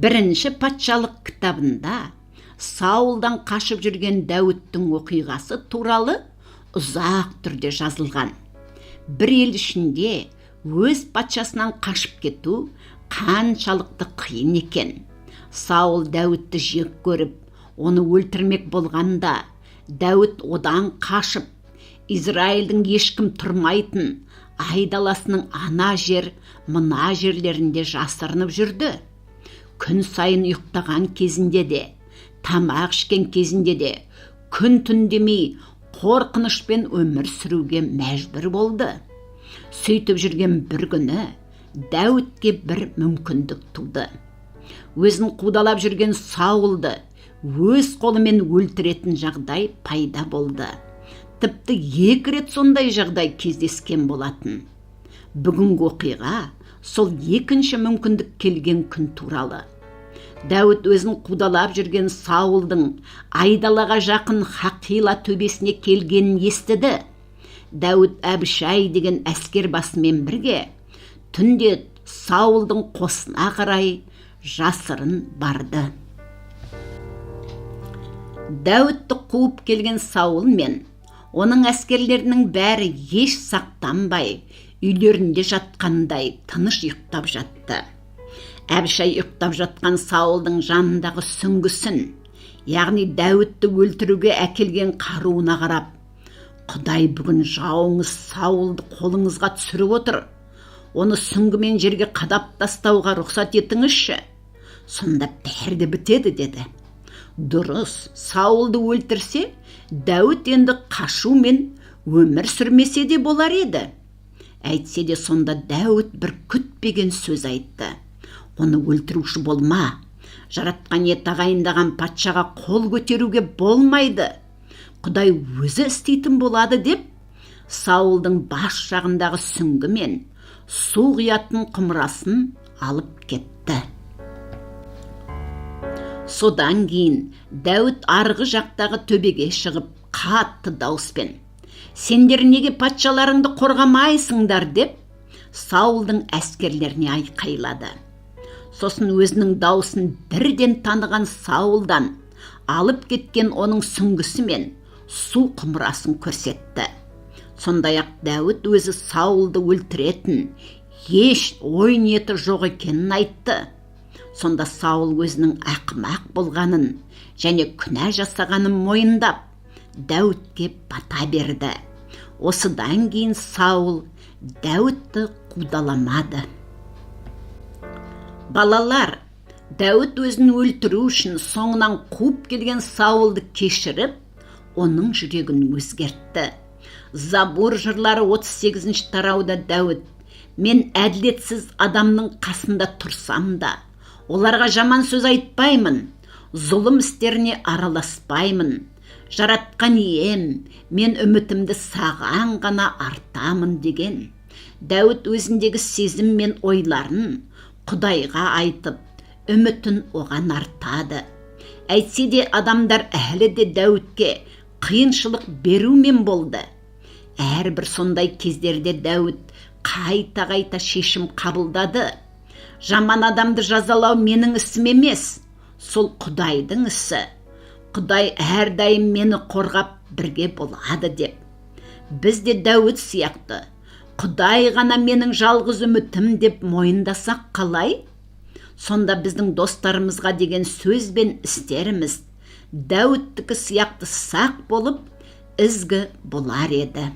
Бірінші патшалық кітабында Саулдан қашып жүрген Дәуіттің оқиғасы туралы ұзақ түрде жазылған. Бір ел ішінде өз патшасынан қашып кету қаншалықты қиын екен. Саул Дәуітті жек көріп, оны өлтірмек болғанда, Дәуіт одан қашып, Израильдің ешкім тұрмайтын айдаласының ана жер, мына жерлерінде жасырынып жүрді. Күн сайын ұйықтаған кезінде де, тамақ ішкен кезінде де, күн түн демей қорқынышпен өмір сүруге мәжбүр болды. Сөйтіп жүрген бір күні Дәуітке бір мүмкіндік туды. Өзін қудалап жүрген Саулды өз қолымен өлтіретін жағдай пайда болды. Тіпті 2 рет сондай жағдай кездескен болатын. Бүгінгі оқиға сол екінші мүмкіндік келген күн туралы. Дәуіт өзін қудалап жүрген Саулдың айдалаға жақын Хақила төбесіне келгенін естіді. Дәуіт Әбішай деген әскер басымен бірге түнде Саулдың қосына қарай жасырын барды. Дәуітті қуып келген Саул мен оның әскерлерінің бәрі еш сақтанбай, үйлерінде жатқандай тыныш ұйықтап жатты. Әбішай ұйықтап жатқан Саулдың жанындағы сүңгісін, яғни Дәуітті өлтіруге әкелген қаруына қарап, «Құдай бүгін жауыңыз Саулды қолыңызға түсіріп отыр. Оны сүңгімен жерге қадап тастауға рұқсат етіңізші. Сонда бәрі де бітеді» деді. Дұрыс, Саулды өлтірсе, Дәуіт енді қашумен өмір сүрмесе де болар еді. Әйтсе де сонда Дәуіт бір күтпеген сөз айтты. Оны өлтіруші болма. Жаратқан ие тағайындаған патшаға қол көтеруге болмайды. Құдай өзі істейтін болады деп, Саулдың бас жағындағы сүңгі мен су құятын құмырасын алып кетті. Содан кейін Дәуіт арғы жақтағы төбеге шығып қатты дауыспен: «Сендер неге патшаларыңды қорғамайсыңдар?» деп Саулдың әскерлеріне айқайлады. Сосын өзінің дауысын бірден таныған Саулдан алып кеткен оның сүңгісі мен су құмырасын көрсетті. Сондай-ақ Дәуіт өзі Саулды өлтіретін еш ой ниеті жоқ екенін айтты. Сонда Саул өзінің ақымақ болғанын және күнә жасағанын мойындап, Дәуітке бата берді. Осыдан кейін Саул Дәуітті қудаламады. Балалар, Дәуіт өзін өлтіру үшін соңынан қуып келген Саулды кешіріп, оның жүрегін өзгертті. Забур жырлары 38 тарауда Дәуіт: «Мен әділетсіз адамның қасында тұрсам да, оларға жаман сөз айтпаймын, зұлым істеріне араласпаймын. Жаратқан ием, мен үмітімді саған ғана артамын» деген. Дәуіт өзіндегі сезім мен ойларын Құдайға айтып, үмітін оған артады. Әйтсе де адамдар әлі де Дәуітке қиыншылық берумен болды. Әрбір сондай кездерде Дәуіт қайта шешім қабылдады. Жаман адамды жазалау менің ісім емес, сол Құдайдың ісі. Құдай әрдайым мені қорғап бірге болады деп. Біз де Дәуіт сияқты, Құдай ғана менің жалғыз үмітім деп мойындасақ қалай? Сонда біздің достарымызға деген сөз бен істеріміз Дәуіттікі сияқты сақ болып, ізгі болар еді.